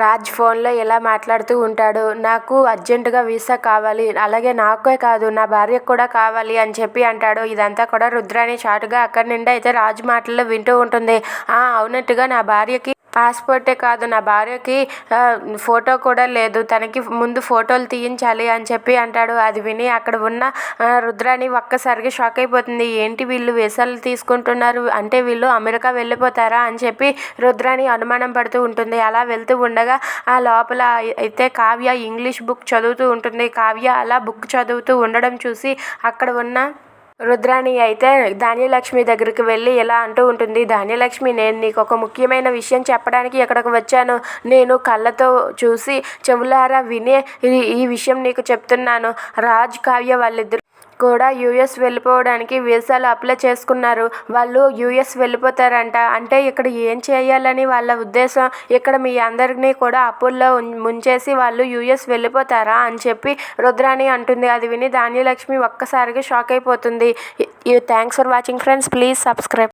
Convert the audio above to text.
రాజ్ ఫోన్లో ఇలా మాట్లాడుతూ ఉంటాడు. నాకు అర్జెంటుగా వీసా కావాలి, అలాగే నాకే కాదు నా భార్యకు కూడా కావాలి అని చెప్పి అంటాడు. ఇదంతా కూడా రుద్రాణి చాటుగా అక్కడి నుండి అయితే రాజ్ మాటల్లో వింటూ ఉంటుంది. అవునట్టుగా నా భార్యకి పాస్పోర్టే కాదు, నా భార్యకి ఫోటో కూడా లేదు, తనకి ముందు ఫోటోలు తీయించాలి అని చెప్పి అంటాడు. అది విని అక్కడ ఉన్న రుద్రాణి ఒక్కసారిగా షాక్ అయిపోతుంది. ఏంటి వీళ్ళు వీసాలు తీసుకుంటున్నారు, అంటే వీళ్ళు అమెరికా వెళ్ళిపోతారా అని చెప్పి రుద్రాణి అనుమానం పడుతూ ఉంటుంది. అలా వెళ్తూ ఉండగా ఆ లోపల అయితే కావ్య ఇంగ్లీష్ బుక్ చదువుతూ ఉంటుంది. కావ్య అలా బుక్ చదువుతూ ఉండడం చూసి అక్కడ ఉన్న రుద్రాణి అయితే ధాన్యలక్ష్మి దగ్గరికి వెళ్ళి ఇలా అంటూ ఉంటుంది. ధాన్యలక్ష్మి, నేను నీకు ఒక ముఖ్యమైన విషయం చెప్పడానికి ఇక్కడికి వచ్చాను. నేను కళ్ళతో చూసి చెవులారా వినే ఈ విషయం నీకు చెప్తున్నాను. రాజ్, కావ్య వాళ్ళిద్దరు కూడా యూఎస్ వెళ్ళిపోవడానికి వీసాలు అప్లై చేసుకున్నారు. వాళ్ళు యూఎస్ వెళ్ళిపోతారంట. అంటే ఇక్కడ ఏం చేయాలని వాళ్ళ ఉద్దేశం? ఇక్కడ మీ అందరినీ కూడా అప్పుల్లో ముంచేసి వాళ్ళు యూఎస్ వెళ్ళిపోతారా అని చెప్పి రుద్రాణి అంటుంది. అది విని ధాన్యలక్ష్మి ఒక్కసారిగా షాక్ అయిపోతుంది. Thanks for watching friends, please subscribe.